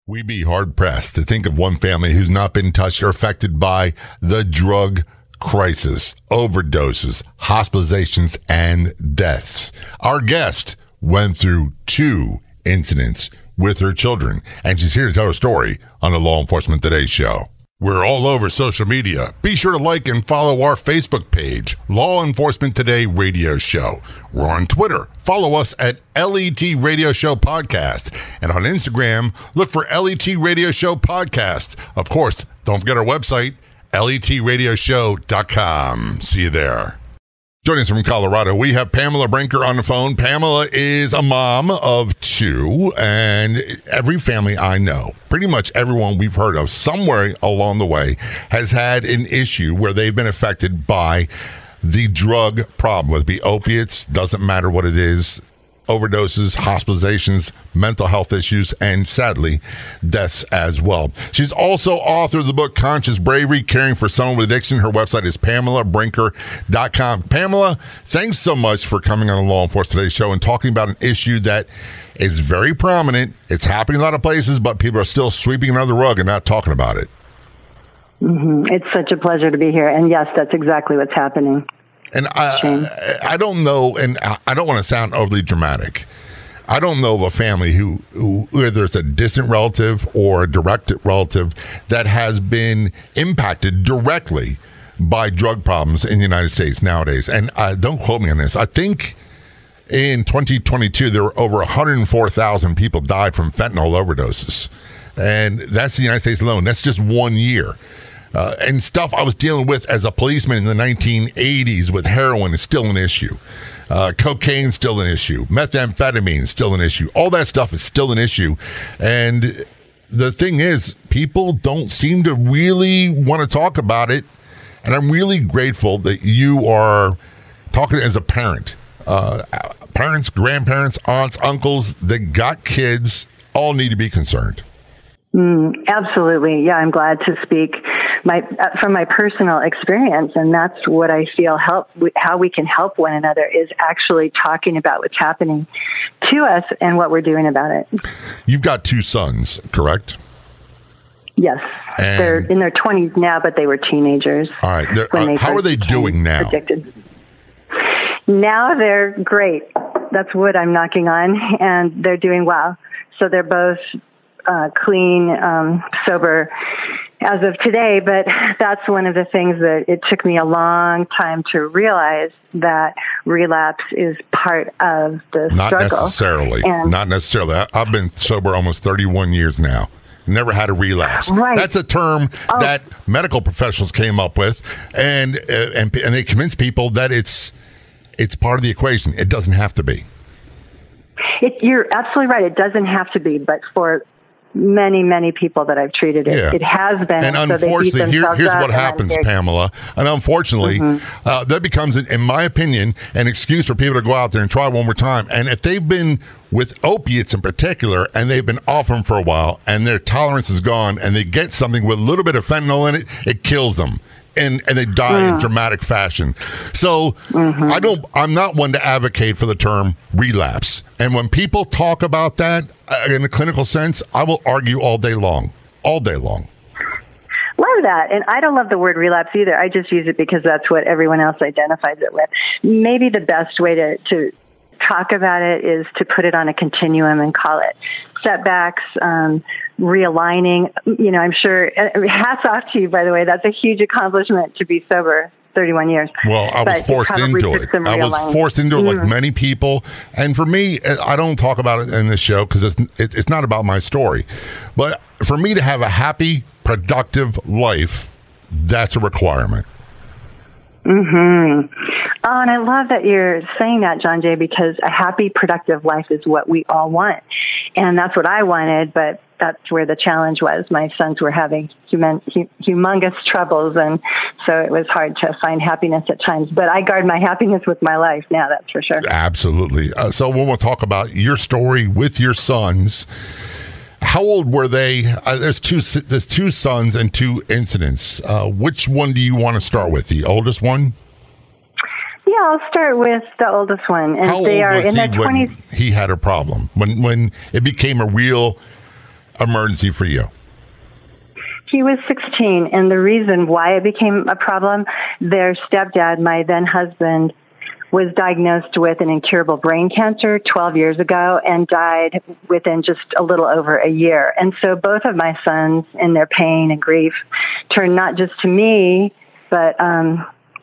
We'd be hard-pressed to think of one family who's not been touched or affected by the drug crisis, overdoses, hospitalizations, and deaths. Our guest went through 2 incidents with her children, and she's here to tell her story on the Law Enforcement Today show. We're all over social media. Be sure to like and follow our Facebook page, Law Enforcement Today Radio Show. We're on Twitter. Follow us at LET Radio Show Podcast. And on Instagram, look for LET Radio Show Podcast. Of course, don't forget our website, letradioshow.com. See you there. Joining us from Colorado, we have Pamela Brinker on the phone. Pamela is a mom of 2, and every family I know, pretty much everyone we've heard of somewhere along the way, has had an issue where they've been affected by the drug problem, whether it be opiates, doesn't matter what it is, overdoses, hospitalizations, mental health issues, and sadly, deaths as well. She's also author of the book Conscious Bravery, Caring for Someone with Addiction. Her website is PamelaBrinker.com. Pamela, thanks so much for coming on the Law Enforcement Today show and talking about an issue that is very prominent. It's happening in a lot of places, but people are still sweeping it under the rug and not talking about it. Mm-hmm. It's such a pleasure to be here. And yes, that's exactly what's happening. And I don't know, and I don't want to sound overly dramatic. I don't know of a family who whether it's a distant relative or a direct relative that has been impacted directly by drug problems in the United States nowadays. And don't quote me on this. I think in 2022, there were over 104,000 people died from fentanyl overdoses. And that's the United States alone. That's just 1 year. And stuff I was dealing with as a policeman in the 1980s with heroin is still an issue. Cocaine is still an issue. Methamphetamine is still an issue. All that stuff is still an issue. And the thing is, people don't seem to really want to talk about it. And I'm really grateful that you are talking as a parent. Parents, grandparents, aunts, uncles that got kids all need to be concerned. Absolutely. Yeah, I'm glad to speak from my personal experience, and that's what I feel how we can help one another is actually talking about what's happening to us and what we're doing about it. You've got 2 sons, correct? Yes. And they're in their 20s now, but they were teenagers. All right. How are they doing now? Addicted. Now they're great. That's wood I'm knocking on, and they're doing well. So they're both clean, sober as of today, but that's one of the things that it took me a long time to realize that relapse is part of the struggle. Not necessarily. I've been sober almost 31 years now. Never had a relapse. Right. That's a term that medical professionals came up with, and they convince people that it's part of the equation. It doesn't have to be. You're absolutely right. It doesn't have to be, but for many people that I've treated it has been. And unfortunately, here's what happens, Pamela. And unfortunately, that becomes, in my opinion, an excuse for people to go out there and try one more time. And if they've been with opiates in particular, and they've been off them for a while, and their tolerance is gone, and they get something with a little bit of fentanyl in it, it kills them. And they die in dramatic fashion. So I'm not one to advocate for the term relapse. And when people talk about that in a clinical sense, I will argue all day long. All day long. Love that. And I don't love the word relapse either. I just use it because that's what everyone else identifies it with. Maybe the best way to talk about it is to put it on a continuum and call it setbacks, realigning. I'm sure, hats off to you, by the way. That's a huge accomplishment to be sober 31 years. Well, I was forced into it. Like many people. And for me, I don't talk about it in this show because it's not about my story. But for me to have a happy, productive life, that's a requirement. Oh, and I love that you're saying that, John Jay, because a happy, productive life is what we all want. And that's what I wanted, but that's where the challenge was. My sons were having humongous troubles, and so it was hard to find happiness at times. But I guard my happiness with my life now, that's for sure. Absolutely. So when we'll talk about your story with your sons, how old were they? There's two sons and 2 incidents. Which one do you want to start with? The oldest one? Yeah, I'll start with the oldest one. And how they old are was in he their 20s. when he had a problem? When it became a real emergency for you? He was 16, and the reason why it became a problem, their stepdad, my then husband, was diagnosed with an incurable brain cancer 12 years ago and died within just a little over a year. And so both of my sons, in their pain and grief, turned not just to me, but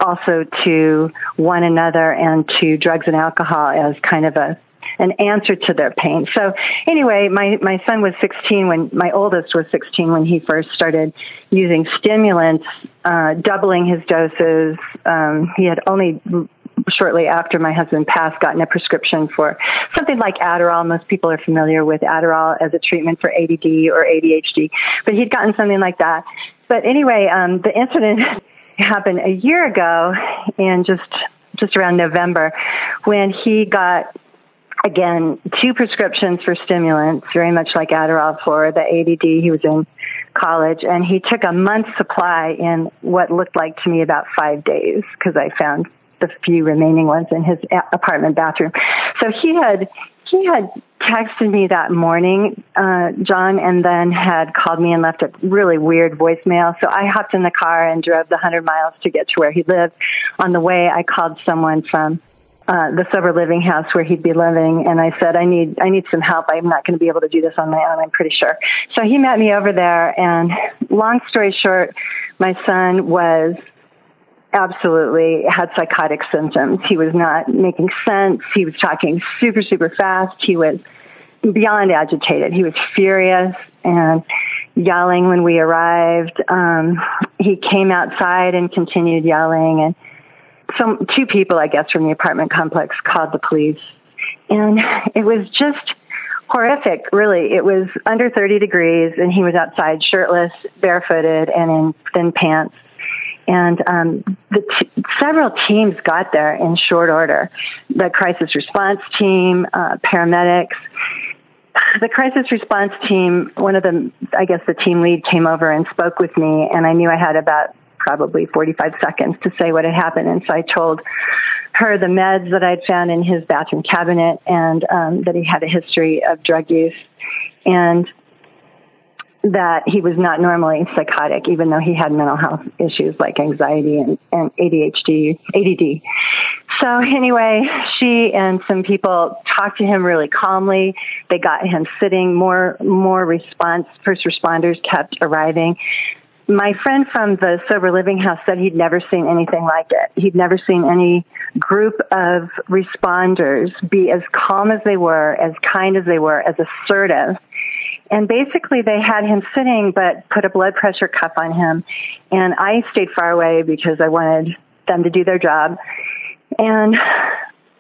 also to one another and to drugs and alcohol as kind of an answer to their pain. So anyway, my son was 16 when, my oldest was 16 when he first started using stimulants, doubling his doses. He had only shortly after my husband passed gotten a prescription for something like Adderall. Most people are familiar with Adderall as a treatment for ADD or ADHD, but he'd gotten something like that. But anyway, the incident happened a year ago in just around November when he got, again, 2 prescriptions for stimulants, very much like Adderall for the ADD. He was in college, and he took a month's supply in what looked like to me about 5 days, because I found the few remaining ones in his apartment bathroom. So he had texted me that morning, John, and then had called me and left a really weird voicemail. So I hopped in the car and drove the 100 miles to get to where he lived. On the way, I called someone from the sober living house where he'd be living, and I said, I need some help. I'm not going to be able to do this on my own, I'm pretty sure. So he met me over there, and long story short, my son was absolutely had psychotic symptoms. He was not making sense. He was talking super, super fast. He was beyond agitated. He was furious and yelling when we arrived. He came outside and continued yelling, and so 2 people, I guess, from the apartment complex called the police. And it was just horrific, really. It was under 30 degrees, and he was outside shirtless, barefooted, and in thin pants. And several teams got there in short order. The crisis response team, paramedics. The crisis response team, one of them, I guess the team lead, came over and spoke with me, and I knew I had about probably 45 seconds to say what had happened. And so I told her the meds that I'd found in his bathroom cabinet, and that he had a history of drug use, and that he was not normally psychotic, even though he had mental health issues like anxiety and ADHD, ADD. So anyway, she and some people talked to him really calmly. They got him sitting. More first responders kept arriving. My friend from the sober living house said he'd never seen anything like it. He'd never seen any group of responders be as calm as they were, as kind as they were, as assertive. And basically they had him sitting but put a blood pressure cuff on him. And I stayed far away because I wanted them to do their job. And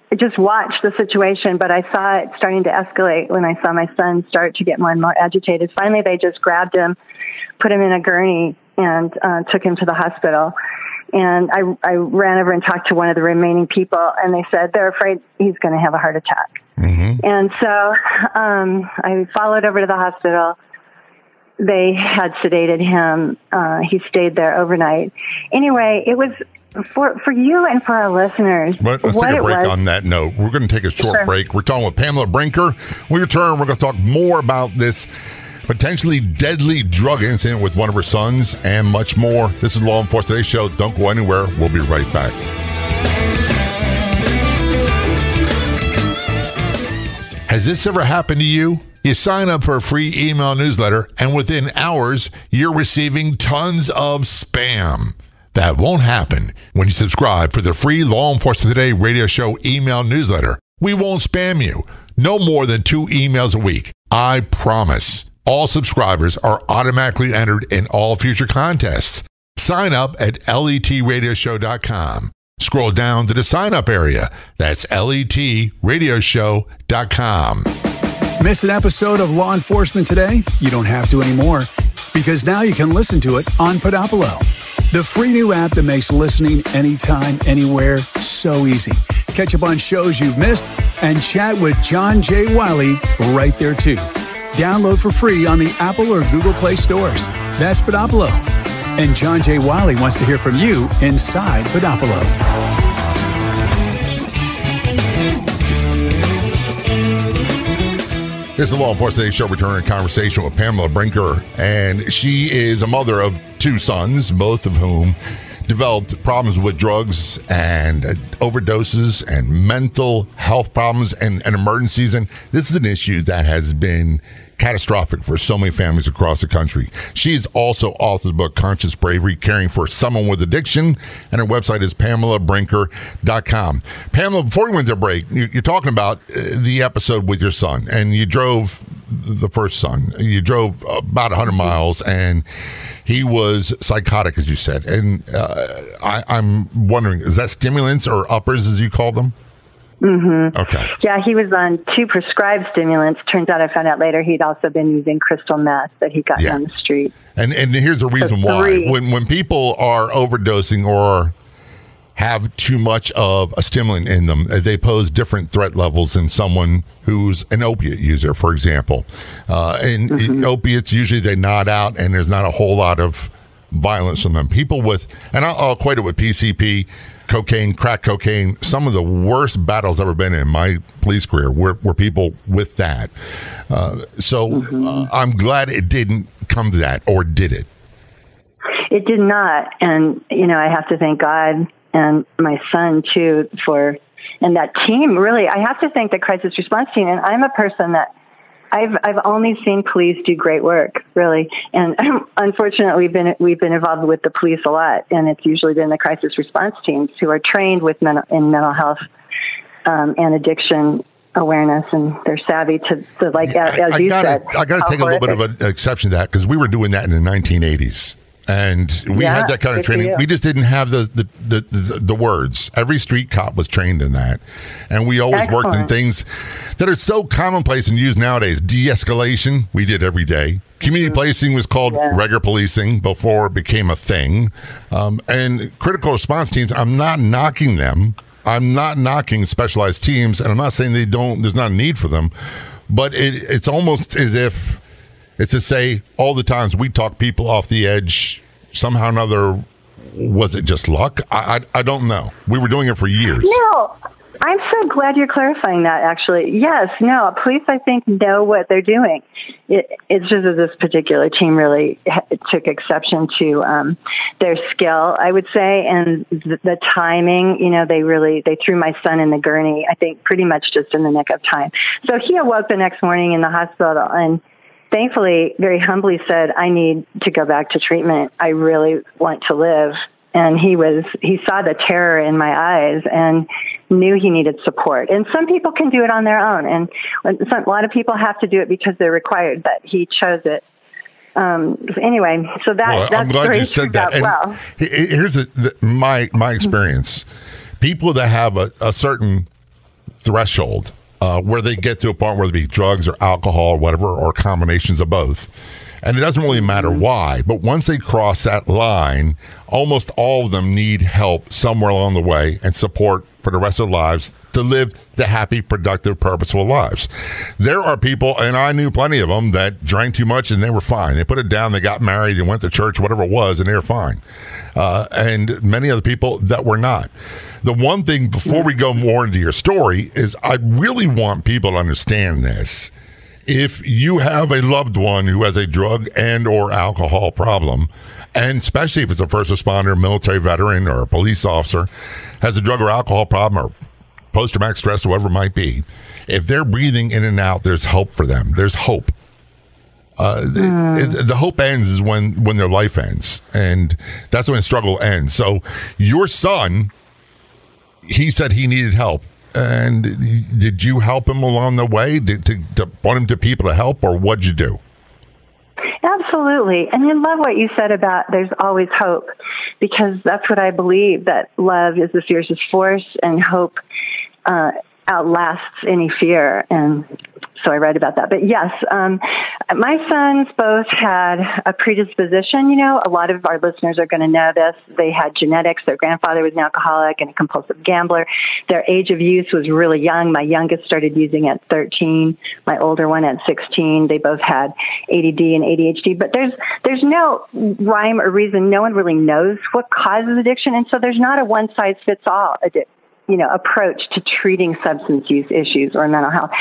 I just watched the situation, but I saw it starting to escalate when I saw my son start to get more and more agitated. Finally, they just grabbed him, put him in a gurney, and took him to the hospital. And I ran over and talked to one of the remaining people, and they said they're afraid he's going to have a heart attack. Mm-hmm. And so I followed over to the hospital. They had sedated him. He stayed there overnight. Anyway, it was for you and for our listeners. But let's take a break on that note. We're going to take a short break. We're talking with Pamela Brinker. When we return, we're going to talk more about this potentially deadly drug incident with one of her sons and much more. This is Law Enforcement Today Show. Don't go anywhere. We'll be right back. Has this ever happened to you? You sign up for a free email newsletter, and within hours, you're receiving tons of spam. That won't happen when you subscribe for the free Law Enforcement Today radio show email newsletter. We won't spam you. No more than 2 emails a week. I promise. All subscribers are automatically entered in all future contests. Sign up at letradioshow.com. Scroll down to the sign-up area. That's letradioshow.com. Miss an episode of Law Enforcement Today? You don't have to anymore, because now you can listen to it on Podopolo, the free new app that makes listening anytime, anywhere so easy. Catch up on shows you've missed and chat with John J. Wiley right there, too. Download for free on the Apple or Google Play stores. That's Podopolo. And John J. Wiley wants to hear from you inside Podopolo. This is the Law Enforcement Today Show, returning conversation with Pamela Brinker, and she is a mother of 2 sons, both of whom developed problems with drugs and overdoses and mental health problems and emergencies. And this is an issue that has been catastrophic for so many families across the country. She's also authored the book Conscious Bravery, Caring for Someone with Addiction, and her website is PamelaBrinker.com. Pamela, before we went to break, you're talking about the episode with your son, and you drove the first son. You drove about 100 miles, and he was psychotic, as you said. And I'm wondering, is that stimulants or uppers, as you call them? Mm-hmm. Okay. Yeah, he was on 2 prescribed stimulants. Turns out I found out later he'd also been using crystal meth that he got on the street. And here's the reason why. When people are overdosing or have too much of a stimulant in them, they pose different threat levels than someone who's an opiate user, for example. And opiates, usually they nod out and there's not a whole lot of violence from them. People with, and I'll equate it with PCP, cocaine, crack cocaine, some of the worst battles I've ever been in my police career were people with that. I'm glad it didn't come to that, or did it? It did not. And, I have to thank God and my son, too, and that team, really. I have to thank the crisis response team. And I'm a person that I've only seen police do great work, really. And unfortunately, we've been involved with the police a lot, and it's usually been the crisis response teams who are trained with mental health and addiction awareness, and they're savvy to as you said. I got to take a little bit of an exception to that, because we were doing that in the 1980s. And we had that kind of training. We just didn't have the words. Every street cop was trained in that. And we always worked in things that are so commonplace and used nowadays. De-escalation, we did every day. Community policing was called regular policing before it became a thing. And critical response teams, I'm not knocking them. I'm not knocking specialized teams. And I'm not saying there's not a need for them. But it's almost as if it's to say all the times we talk people off the edge, somehow or another, was it just luck? I don't know. We were doing it for years. No, I'm so glad you're clarifying that, actually. Yes, no, police, I think, know what they're doing. It's just that this particular team really took exception to their skill, I would say, and the timing. They threw my son in the gurney, I think, pretty much just in the nick of time. So he awoke the next morning in the hospital and thankfully, very humbly said, I need to go back to treatment. I really want to live. And he saw the terror in my eyes and knew he needed support. And some people can do it on their own. And a lot of people have to do it because they're required, but he chose it. Anyway, so that's I'm glad you said that. And here's my experience. People that have a certain threshold, where they get to a point where it be drugs or alcohol or whatever, or combinations of both. And it doesn't really matter why, but once they cross that line, almost all of them need help somewhere along the way and support for the rest of their lives to live the happy, productive, purposeful lives. There are people, and I knew plenty of them, that drank too much and they were fine. They put it down, they got married, they went to church, whatever it was, and they were fine. And many other people that were not. The one thing, before we go more into your story, is I really want people to understand this. If you have a loved one who has a drug and or alcohol problem, and especially if it's a first responder, military veteran, or a police officer, has a drug or alcohol problem, or post-traumatic stress, whatever it might be, if they're breathing in and out, there's hope for them. There's hope. The hope ends is when their life ends, and that's when the struggle ends. So your son, he said he needed help. And did you help him along the way to point him to people to help, or what'd you do? Absolutely. And I love what you said about there's always hope, because that's what I believe, that love is the fiercest force and hope outlasts any fear. And so I read about that. But yes, my sons both had a predisposition. A lot of our listeners are going to know this. They had genetics. Their grandfather was an alcoholic and a compulsive gambler. Their age of use was really young. My youngest started using at 13. My older one at 16. They both had ADD and ADHD. But there's no rhyme or reason. No one really knows what causes addiction. And so there's not a one-size-fits-all approach to treating substance use issues or mental health.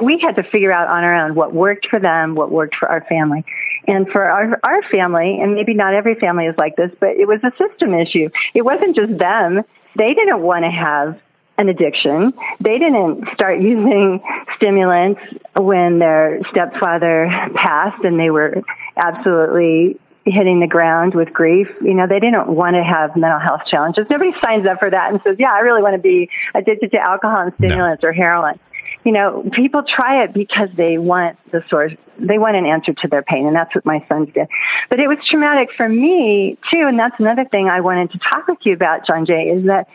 We had to figure out on our own what worked for them, what worked for our family. And for our family, and maybe not every family is like this, but it was a system issue. It wasn't just them. They didn't want to have an addiction. They didn't start using stimulants when their stepfather passed and they were absolutely hitting the ground with grief. They didn't want to have mental health challenges. Nobody signs up for that and says, yeah, I really want to be addicted to alcohol and stimulants or heroin. People try it because they want the source. They want an answer to their pain, and that's what my sons did. But it was traumatic for me, too, and that's another thing I wanted to talk with you about, John Jay, is that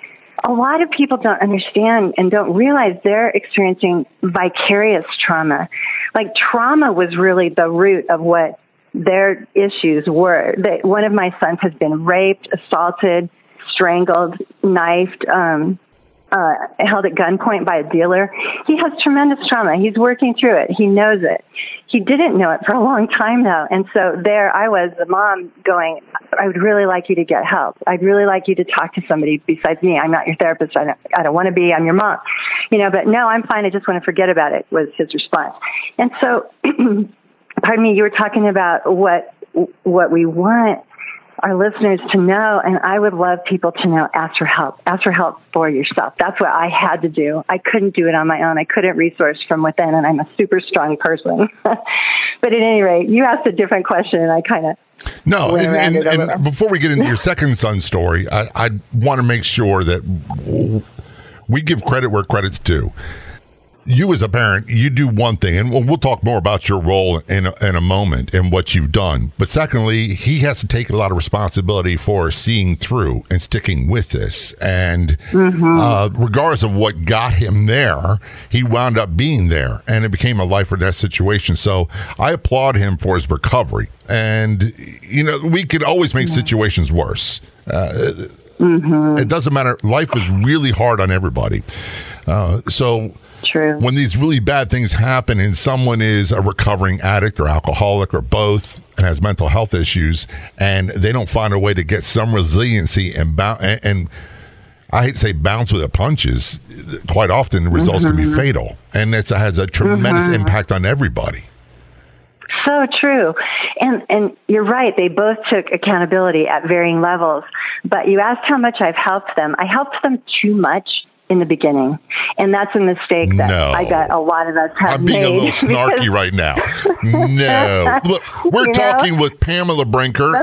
a lot of people don't understand and don't realize they're experiencing vicarious trauma. Like, trauma was really the root of what their issues were. One of my sons has been raped, assaulted, strangled, knifed, held at gunpoint by a dealer. He has tremendous trauma. He's working through it. He knows it. He didn't know it for a long time, though. And so there I was, the mom, going, I would really like you to get help. I'd really like you to talk to somebody besides me. I'm not your therapist. I don't want to be. I'm your mom. But no, I'm fine. I just want to forget about it, was his response. And so, pardon me, you were talking about what we want our listeners to know, and I would love people to know, ask for help. Ask for help for yourself. That's what I had to do. I couldn't do it on my own. I couldn't resource from within, and I'm a super strong person. But at any rate, you asked a different question, and I kind of and before we get into your second son's story, I want to make sure that we give credit where credit's due. You as a parent, you do one thing, and we'll talk more about your role in a moment and what you've done. But secondly, he has to take a lot of responsibility for seeing through and sticking with this. And regardless of what got him there, he wound up being there, and it became a life or death situation. So I applaud him for his recovery. And, we could always make situations worse. It doesn't matter. Life is really hard on everybody. So true. When these really bad things happen and someone is a recovering addict or alcoholic or both and has mental health issues and they don't find a way to get some resiliency and I hate to say bounce with the punches, quite often the results can be fatal. And it has a tremendous impact on everybody. So true. And you're right. They both took accountability at varying levels. But you asked how much I've helped them. I helped them too much in the beginning. And that's a mistake that I got a lot of us have made. I'm being a little snarky right now. No. Look, we're talking with Pamela Brinker.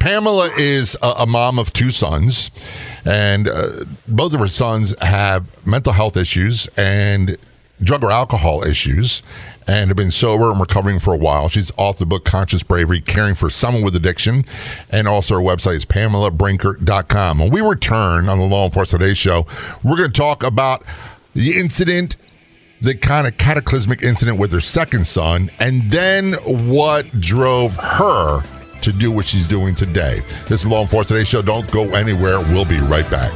Pamela is a mom of two sons. And both of her sons have mental health issues and drug or alcohol issues, and have been sober and recovering for a while. She's authored the book Conscious Bravery, Caring for Someone with Addiction, and also her website is PamelaBrinker.com. When we return on the Law Enforcement Today show, we're going to talk about the incident, the kind of cataclysmic incident with her second son, and then what drove her to do what she's doing today. This is Law Enforcement Today show. Don't go anywhere. We'll be right back.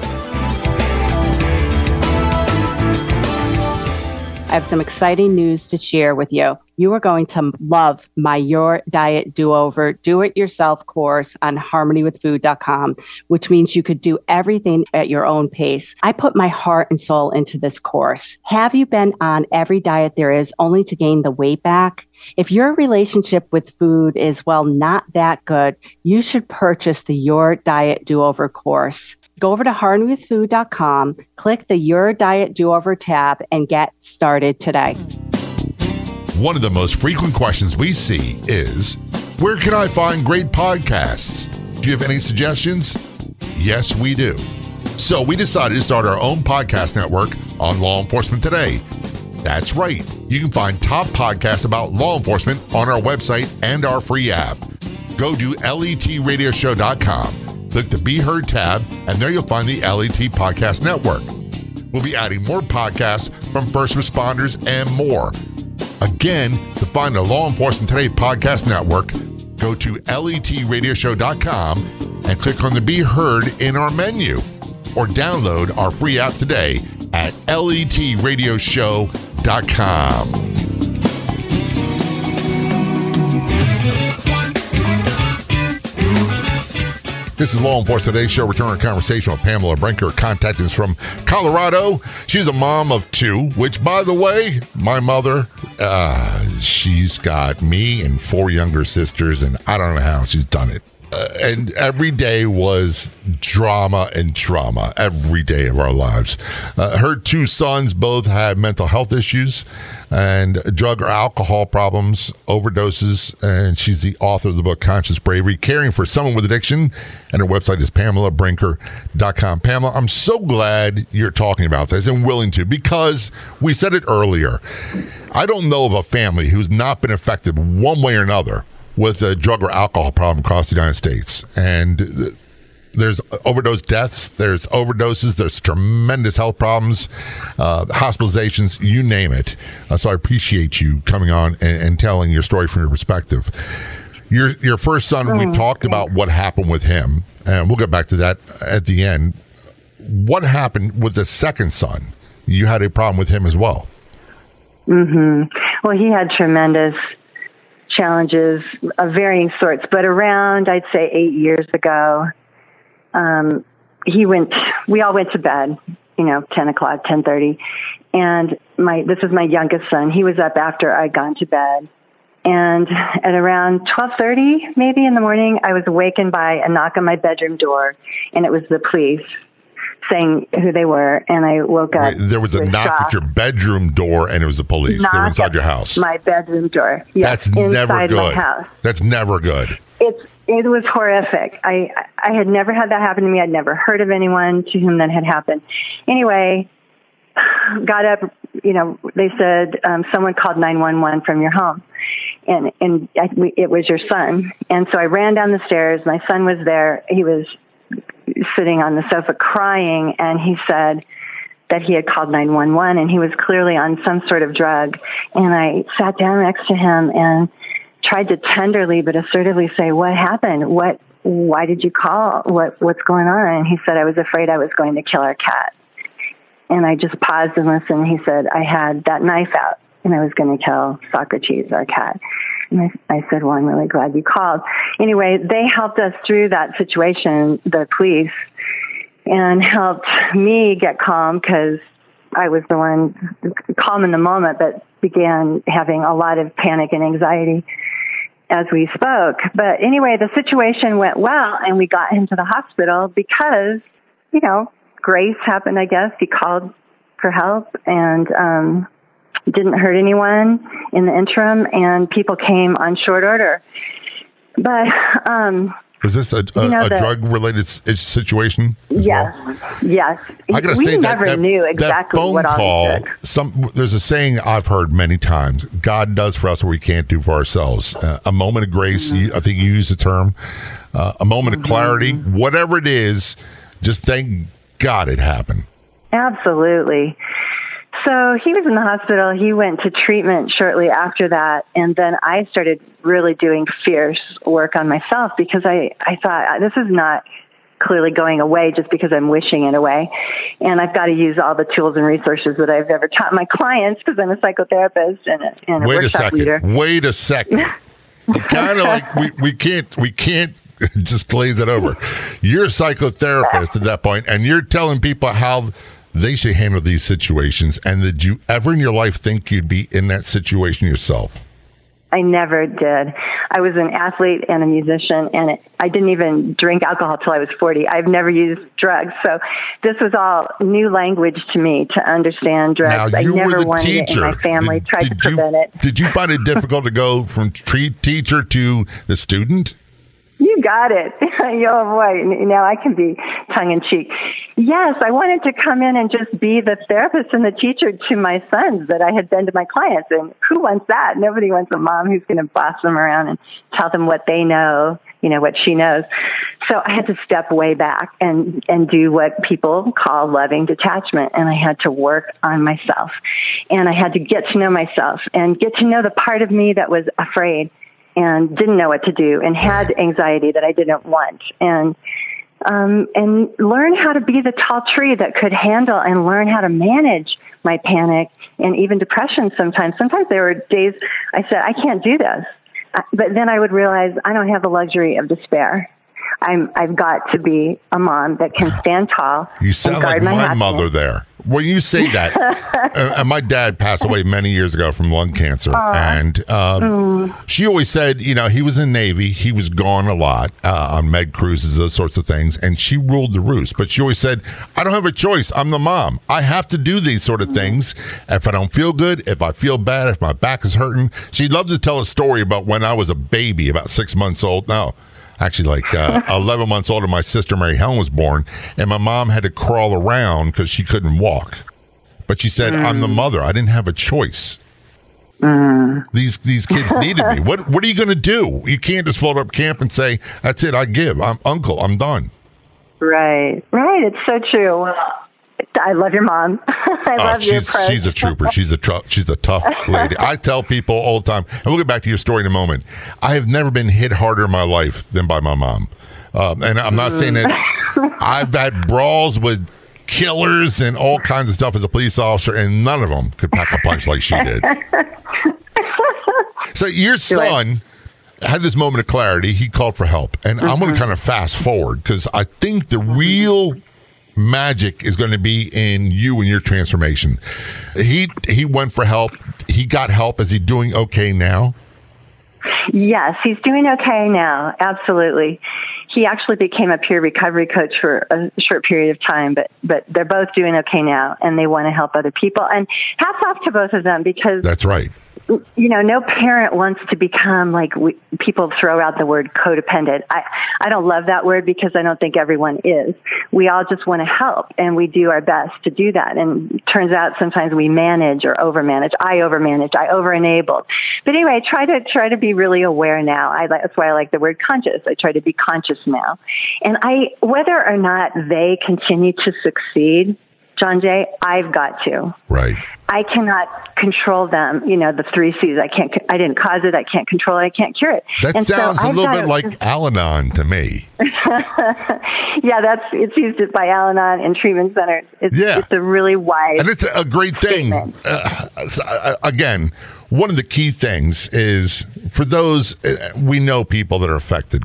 I have some exciting news to share with you. You are going to love my Your Diet Do-Over Do-It-Yourself course on harmonywithfood.com, which means you could do everything at your own pace. I put my heart and soul into this course. Have you been on every diet there is only to gain the weight back? If your relationship with food is, not that good, you should purchase the Your Diet Do-Over course. Go over to harmonywithfood.com, click the Your Diet Do-Over tab, and get started today. One of the most frequent questions we see is, where can I find great podcasts? Do you have any suggestions? Yes, we do. So we decided to start our own podcast network on Law Enforcement Today. That's right. You can find top podcasts about law enforcement on our website and our free app. Go to letradioshow.com. Click the Be Heard tab, and there you'll find the LET Podcast Network. We'll be adding more podcasts from first responders and more. Again, to find the Law Enforcement Today Podcast Network, go to letradioshow.com and click on the Be Heard in our menu, or download our free app today at letradioshow.com. This is Law Enforcement Today's show. Return our conversation with Pamela Brinker, contacting us from Colorado. She's a mom of 2, which, by the way, my mother, she's got me and 4 younger sisters, and I don't know how she's done it. And every day was drama and trauma every day of our lives. Her 2 sons both have mental health issues and drug or alcohol problems, overdoses, and she's the author of the book Conscious Bravery, Caring for Someone with Addiction, and her website is PamelaBrinker.com. Pamela, I'm so glad you're talking about this and willing to, because we said it earlier. I don't know of a family who's not been affected one way or another with a drug or alcohol problem across the United States. And there's overdose deaths, there's overdoses, there's tremendous health problems, hospitalizations, you name it. So I appreciate you coming on and telling your story from your perspective. Your first son, we talked about what happened with him, and we'll get back to that at the end. What happened with the second son? You had a problem with him as well. Well, he had tremendous challenges of varying sorts, but around, I'd say 8 years ago, we all went to bed, 10 o'clock, 10:30. And this was my youngest son. He was up after I'd gone to bed. And at around 12:30, maybe in the morning, I was awakened by a knock on my bedroom door, and it was the police saying who they were, and I woke up. Wait, there was a knock at your bedroom door, and it was the police. They were inside your house. My bedroom door. Yes, that's never good. My house. That's never good. It was horrific. I had never had that happen to me. I'd never heard of anyone to whom that had happened. Anyway, got up. They said someone called 911 from your home, and it was your son. And so I ran down the stairs. My son was there. He was sitting on the sofa crying, and he said that he had called 911 and he was clearly on some sort of drug. And I sat down next to him and tried to tenderly but assertively say, "What happened? Why did you call? What's going on?" And he said, "I was afraid I was going to kill our cat." And I just paused and listened. He said, "I had that knife out and I was going to kill Socrates, our cat." And I said, "Well, I'm really glad you called." Anyway, they helped us through that situation, the police, and helped me get calm because I was the one calm in the moment, but began having a lot of panic and anxiety as we spoke. But anyway, the situation went well, and we got him to the hospital because, grace happened, I guess. He called for help, and didn't hurt anyone in the interim, and people came on short order. But was this a drug-related situation? Yes, well? Yes. I gotta we say never knew exactly that phone what all call. he took. There's a saying I've heard many times: God does for us what we can't do for ourselves. A moment of grace. I think you used the term. A moment of clarity. Whatever it is, just thank God it happened. Absolutely. So he was in the hospital. He went to treatment shortly after that. And then I started really doing fierce work on myself because I thought, this is not clearly going away just because I'm wishing it away. And I've got to use all the tools and resources that I've ever taught my clients because I'm a psychotherapist and a workshop leader. Wait a second. Kind of like we can't just glaze it over. You're a psychotherapist at that point, and you're telling people how they should handle these situations. And did you ever in your life think you'd be in that situation yourself? I never did. I was an athlete and a musician, and I didn't even drink alcohol till I was 40. I've never used drugs. So this was all new language to me to understand drugs. Now, you I never were the wanted teacher. it in my family, tried to prevent it. Did you find it difficult to go from teacher to the student? You got it. Oh, boy. Now I can be tongue-in-cheek. Yes, I wanted to come in and just be the therapist and the teacher to my sons that I had been to my clients. And who wants that? Nobody wants a mom who's going to boss them around and tell them what they know, what she knows. So I had to step way back and do what people call loving detachment. And I had to work on myself. And I had to get to know myself and get to know the part of me that was afraid and didn't know what to do and had anxiety that I didn't want, and learn how to be the tall tree that could handle and learn how to manage my panic and even depression sometimes. Sometimes there were days I said, I can't do this. But then I would realize I don't have the luxury of despair. I've got to be a mom that can stand tall. You sound like my mother there. When you say that, and my dad passed away many years ago from lung cancer, and she always said, he was in the Navy, he was gone a lot on med cruises, those sorts of things, and she ruled the roost. But she always said, I don't have a choice. I'm the mom. I have to do these sort of things. If I don't feel good, if I feel bad, if my back is hurting. She loves to tell a story about when I was a baby, about 6 months old. No. Actually, 11 months older, my sister Mary Helen was born, and my mom had to crawl around because she couldn't walk. But she said, I'm the mother. I didn't have a choice. These kids needed me. What are you going to do? You can't just fold up camp and say, that's it, I give. I'm uncle. I'm done. Right. It's so true. I love your mom. I love your approach. She's a trooper. She's a tough lady. I tell people all the time, and we'll get back to your story in a moment, I have never been hit harder in my life than by my mom. And I'm not saying that I've had brawls with killers and all kinds of stuff as a police officer, and none of them could pack a punch like she did. So your son had this moment of clarity. He called for help. And I'm going to kind of fast forward because I think the real magic is going to be in you and your transformation. He went for help. He got help. Is he doing okay now? Yes, he's doing okay now. Absolutely. He actually became a peer recovery coach for a short period of time, but they're both doing okay now, and they want to help other people. And hats off to both of them, because that's right. No parent wants to become people throw out the word codependent. I don't love that word because I don't think everyone is. We all just want to help, and we do our best to do that. And it turns out sometimes we manage or overmanage. I overmanaged. I over-enabled. But anyway, I try to be really aware now. That's why I like the word conscious. I try to be conscious now. And whether or not they continue to succeed, John Jay, I've got to. Right. I cannot control them. The 3 C's. I didn't cause it. I can't control it. I can't cure it. That sounds a little bit like Al-Anon to me. Yeah, it's used by Al-Anon in treatment centers. It's a really wise, and it's a great thing. Again, one of the key things is for those, we know people that are affected,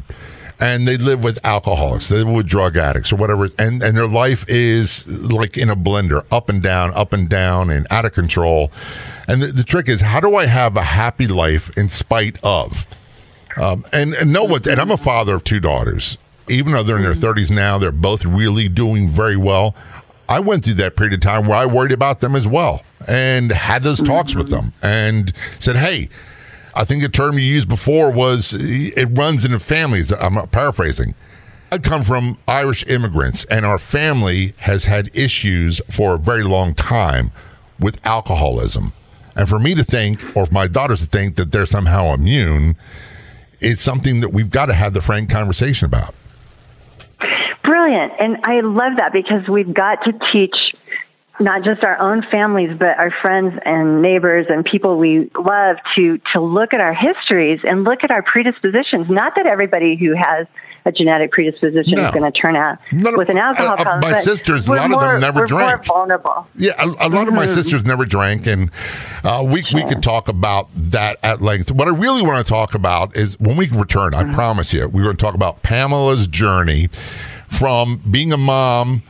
and they live with alcoholics, they live with drug addicts or whatever, and their life is like in a blender, up and down and out of control. And the trick is, how do I have a happy life in spite of? And I'm a father of 2 daughters. Even though they're in their 30s now, they're both really doing very well. I went through that period of time where I worried about them as well and had those talks with them and said, hey, I think the term you used before was it runs in the families. I'm not paraphrasing. I come from Irish immigrants, and our family has had issues for a very long time with alcoholism. And for me to think, or for my daughters to think that they're somehow immune, is something that we've got to have the frank conversation about. Brilliant. And I love that, because we've got to teach not just our own families, but our friends and neighbors and people we love to look at our histories and look at our predispositions. Not that everybody who has a genetic predisposition is going to turn out with an alcohol problem. My sisters, a lot of them never drank. We're more vulnerable. Yeah, a lot of my sisters never drank, and we could talk about that at length. What I really want to talk about is, when we return, I promise you, we're going to talk about Pamela's journey from being a mom,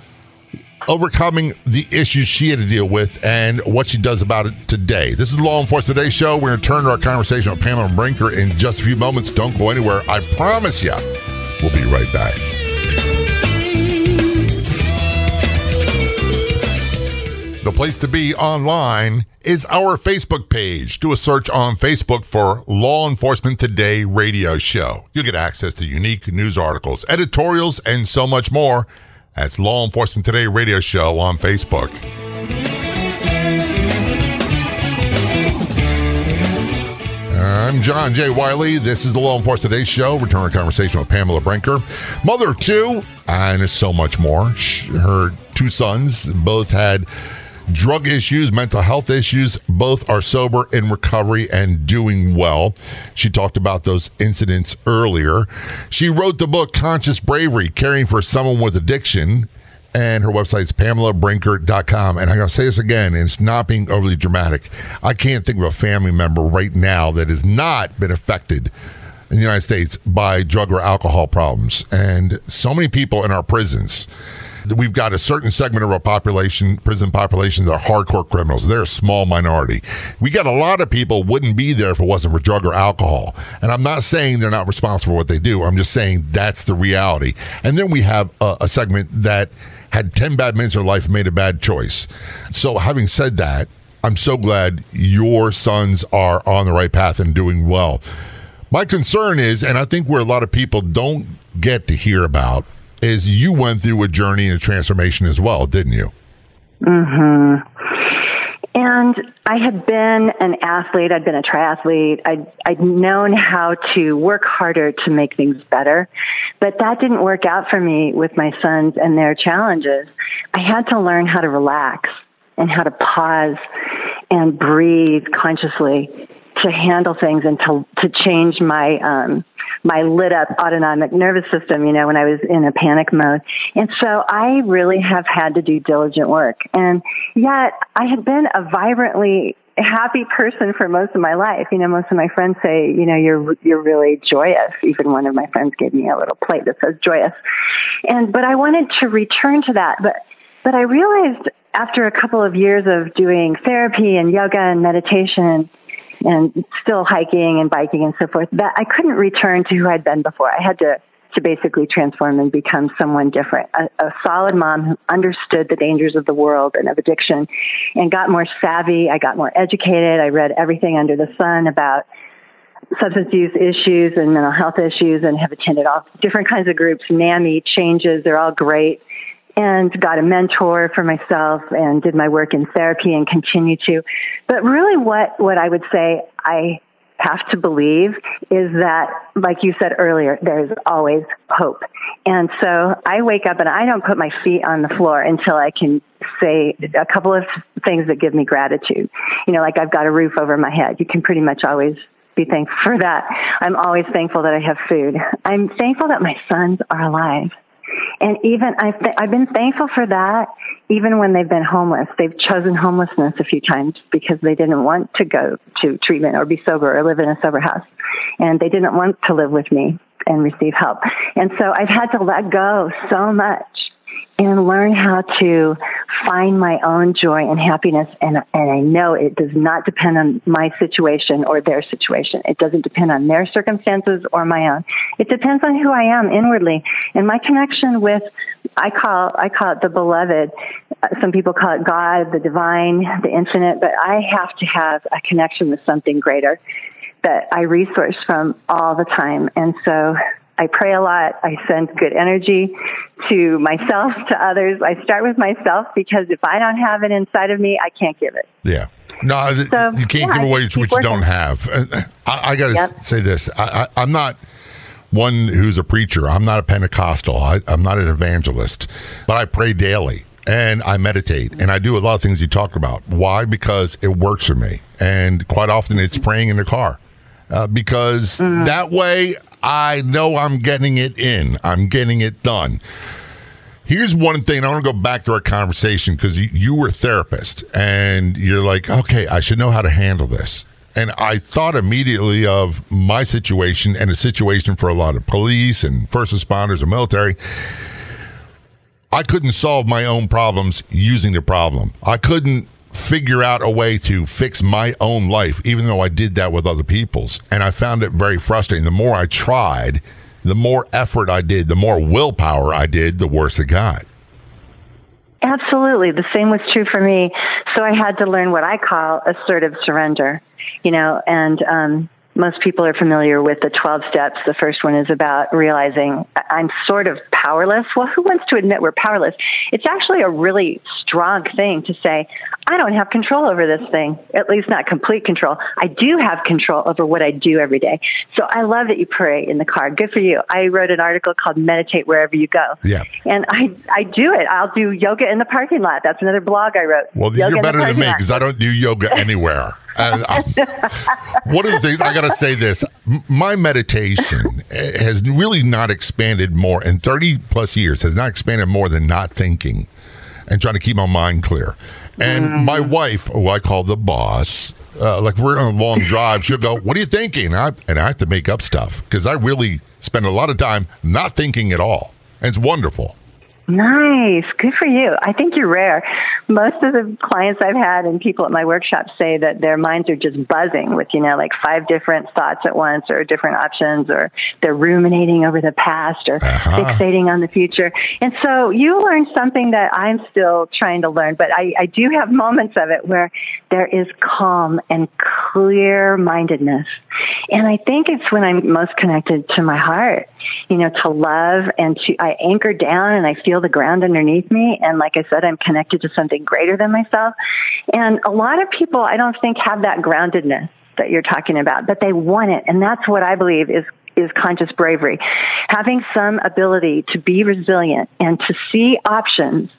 overcoming the issues she had to deal with, and what she does about it today. This is the Law Enforcement Today Show. We're going to turn to our conversation with Pamela Brinker in just a few moments. Don't go anywhere. I promise you. We'll be right back. The place to be online is our Facebook page. Do a search on Facebook for Law Enforcement Today Radio Show. You'll get access to unique news articles, editorials, and so much more. That's Law Enforcement Today Radio Show on Facebook. I'm John J. Wiley. This is the Law Enforcement Today Show. Return our conversation with Pamela Brinker, mother of 2, and there's so much more. Her 2 sons both had drug issues, mental health issues. Both are sober, in recovery, and doing well. She talked about those incidents earlier. She wrote the book Conscious Bravery, Caring for Someone with Addiction, and her website is PamelaBrinker.com. And I'm going to say this again, and it's not being overly dramatic. I can't think of a family member right now that has not been affected in the United States by drug or alcohol problems. And so many people in our prisons, we've got a certain segment of our population, prison population, that are hardcore criminals. They're a small minority. We got a lot of people wouldn't be there if it wasn't for drug or alcohol. And I'm not saying they're not responsible for what they do. I'm just saying that's the reality. And then we have a segment that had 10 bad minutes in their life and made a bad choice. So having said that, I'm so glad your sons are on the right path and doing well. My concern is, and I think where a lot of people don't get to hear about, is you went through a journey and a transformation as well, didn't you? Mm-hmm. And I had been an athlete. I'd been a triathlete. I'd known how to work harder to make things better. But that didn't work out for me with my sons and their challenges. I had to learn how to relax and how to pause and breathe consciously to handle things and to change my my lit up autonomic nervous system, when I was in a panic mode. And so I really have had to do diligent work. And yet I had been a vibrantly happy person for most of my life. Most of my friends say, you're really joyous. Even one of my friends gave me a little plate that says joyous. But I wanted to return to that. But I realized after a couple of years of doing therapy and yoga and meditation and still hiking and biking and so forth, that I couldn't return to who I'd been before. I had to basically transform and become someone different, a solid mom who understood the dangers of the world and of addiction and got more savvy. I got more educated. I read everything under the sun about substance use issues and mental health issues and have attended all different kinds of groups, NAMI, Changes, they're all great. And got a mentor for myself and did my work in therapy and continue to. But really what I would say I have to believe is that, like you said earlier, there's always hope. And so I wake up and I don't put my feet on the floor until I can say a couple of things that give me gratitude. Like I've got a roof over my head. You can pretty much always be thankful for that. I'm always thankful that I have food. I'm thankful that my sons are alive. And even I've been thankful for that, even when they've been homeless. They've chosen homelessness a few times because they didn't want to go to treatment or be sober or live in a sober house. And they didn't want to live with me and receive help. And so I've had to let go so much and learn how to find my own joy and happiness. And I know it does not depend on my situation or their situation. It doesn't depend on their circumstances or my own. It depends on who I am inwardly. And my connection with, I call it the beloved. Some people call it God, the divine, the infinite, but I have to have a connection with something greater that I resource from all the time. And so I pray a lot. I send good energy to myself, to others. I start with myself because if I don't have it inside of me, I can't give it. Yeah. No, so, you can't give away what you don't have. I got to say this. I'm not one who's a preacher. I'm not a Pentecostal. I'm not an evangelist. But I pray daily and I meditate and I do a lot of things you talk about. Why? Because it works for me. And quite often it's praying in the car because that way I know I'm getting it in. I'm getting it done. Here's one thing. I want to go back to our conversation because you were a therapist and you're like, okay, I should know how to handle this. And I thought immediately of my situation and a situation for a lot of police and first responders and military. I couldn't solve my own problems using the problem. I couldn't figure out a way to fix my own life, even though I did that with other people's. And I found it very frustrating. The more I tried, the more effort I did, the more willpower I did, the worse it got. Absolutely. The same was true for me. So I had to learn what I call assertive surrender, and most people are familiar with the 12 steps. The first one is about realizing I'm sort of powerless. Well, who wants to admit we're powerless? It's actually a really strong thing to say, I don't have control over this thing, at least not complete control. I do have control over what I do every day. So I love that you pray in the car. Good for you. I wrote an article called Meditate Wherever You Go. Yeah. And I do it. I'll do yoga in the parking lot. That's another blog I wrote. Well, you're better than me because I don't do yoga anywhere. One of the things, I got to say this, my meditation has really not expanded more in 30 plus years, has not expanded more than not thinking and trying to keep my mind clear. And my wife, who I call the boss, like we're on a long drive, she'll go, "What are you thinking?" And I have to make up stuff because I really spend a lot of time not thinking at all. And it's wonderful. Nice. Good for you. I think you're rare. Most of the clients I've had and people at my workshop say that their minds are just buzzing with, like 5 different thoughts at once or different options, or they're ruminating over the past or fixating on the future. And so you learned something that I'm still trying to learn, but I do have moments of it where there is calm and clear-mindedness. And I think it's when I'm most connected to my heart, to love, and I anchor down and I feel the ground underneath me. And like I said, I'm connected to something greater than myself. And a lot of people, I don't think, have that groundedness that you're talking about, but they want it. And that's what I believe is conscious bravery. Having some ability to be resilient and to see options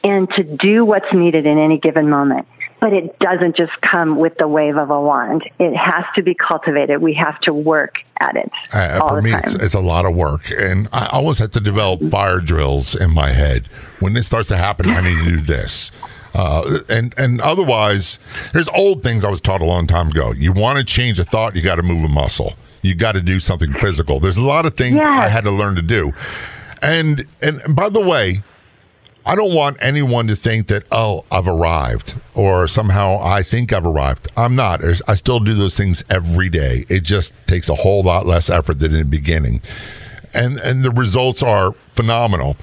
and to do what's needed in any given moment. But it doesn't just come with the wave of a wand. It has to be cultivated. We have to work at it all for the me, time. it's a lot of work. And I always have to develop fire drills in my head. When this starts to happen, I need to do this. And otherwise, there's old things I was taught a long time ago. You want to change a thought, you got to move a muscle. You got to do something physical. There's a lot of things I had to learn to do. And by the way, I don't want anyone to think that, I've arrived, or somehow I think I've arrived. I'm not. I still do those things every day. It just takes a whole lot less effort than in the beginning. And the results are phenomenal.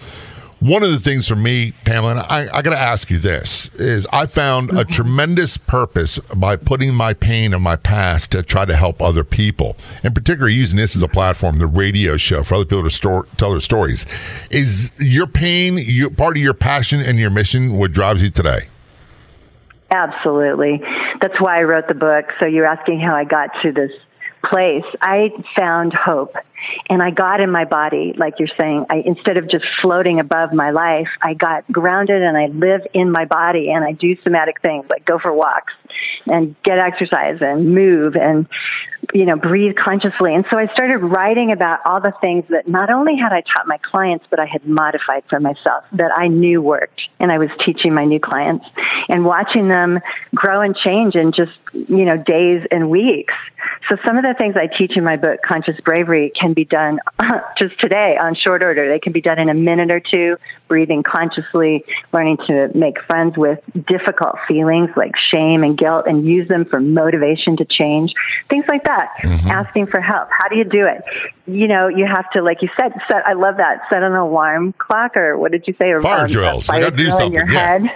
One of the things for me, Pamela, and I got to ask you this, is I found a tremendous purpose by putting my pain and my past to try to help other people. In particular, using this as a platform, the radio show, for other people to tell their stories. Is your pain part of your passion and your mission what drives you today? Absolutely. That's why I wrote the book. So you're asking how I got to this place. I found hope. And I got in my body, like you're saying. Instead of just floating above my life, I got grounded and I live in my body, and I do somatic things like go for walks and get exercise and move and, breathe consciously. And so I started writing about all the things that not only had I taught my clients, but I had modified for myself that I knew worked. And I was teaching my new clients and watching them grow and change in just, days and weeks. So some of the things I teach in my book, Conscious Bravery, can be done just today on short order. They can be done in a minute or two, breathing consciously, learning to make friends with difficult feelings like shame and guilt and use them for motivation to change, things like that. Asking for help. How do you do it? You have to, like you said, I love that, set an alarm clock, or what did you say? Or fire drills. I got to do something. In your head.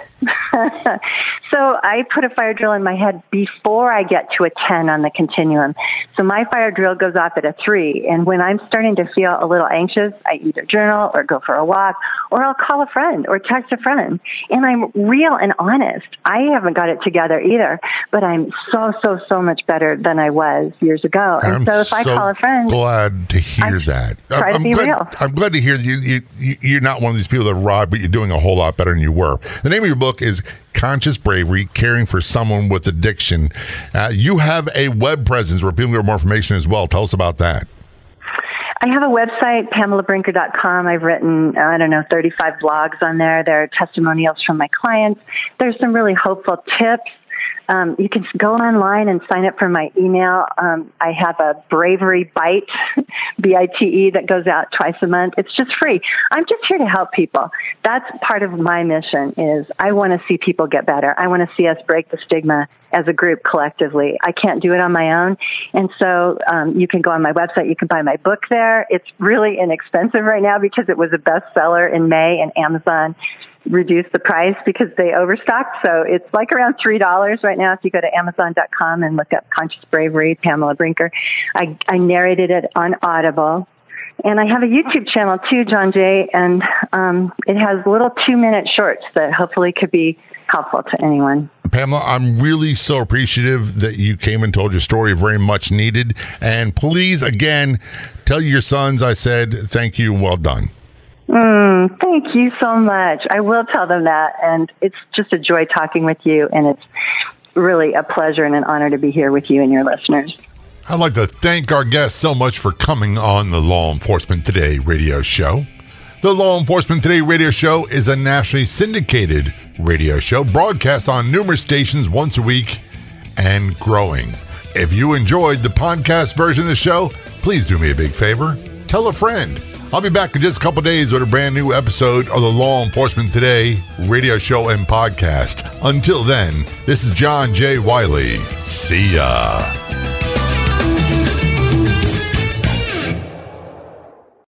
So I put a fire drill in my head before I get to a 10 on the continuum. So my fire drill goes off at a 3. And when I'm starting to feel a little anxious, I either journal or go for a walk, or I'll call a friend or text a friend. And I'm real and honest. I haven't got it together either, but I'm so much better than I was years ago. And so if I call a friend, glad to hear that. Try to be real. I'm glad to hear that you're not one of these people that arrived, but you're doing a whole lot better than you were. The name of your book is Conscious Bravery, Caring for Someone with Addiction. You have a web presence where people get more information as well. Tell us about that. I have a website, PamelaBrinker.com. I've written, 35 blogs on there. There are testimonials from my clients. There's some really hopeful tips. You can go online and sign up for my email. I have a Bravery Bite, B-I-T-E, that goes out twice a month. It's just free. I'm just here to help people. That's part of my mission. Is I want to see people get better. I want to see us break the stigma as a group collectively. I can't do it on my own. And so you can go on my website. You can buy my book there. It's really inexpensive right now because it was a bestseller in May, and Amazon reduced the price because they overstocked. So it's like around $3 right now if you go to Amazon.com and look up Conscious Bravery, Pamela Brinker. I narrated it on Audible. And I have a YouTube channel too, John Jay, and it has little 2-minute shorts that hopefully could be helpful to anyone. Pamela, I'm really so appreciative that you came and told your story, very much needed. And please, again, tell your sons I said thank you and well done. Thank you so much. I will tell them that. And it's just a joy talking with you. And it's really a pleasure and an honor to be here with you and your listeners. I'd like to thank our guests so much for coming on the Law Enforcement Today radio show. The Law Enforcement Today radio show is a nationally syndicated radio show broadcast on numerous stations once a week and growing. If you enjoyed the podcast version of the show, please do me a big favor. Tell a friend. I'll be back in just a couple days with a brand new episode of the Law Enforcement Today radio show and podcast. Until then, this is John J. Wiley. See ya.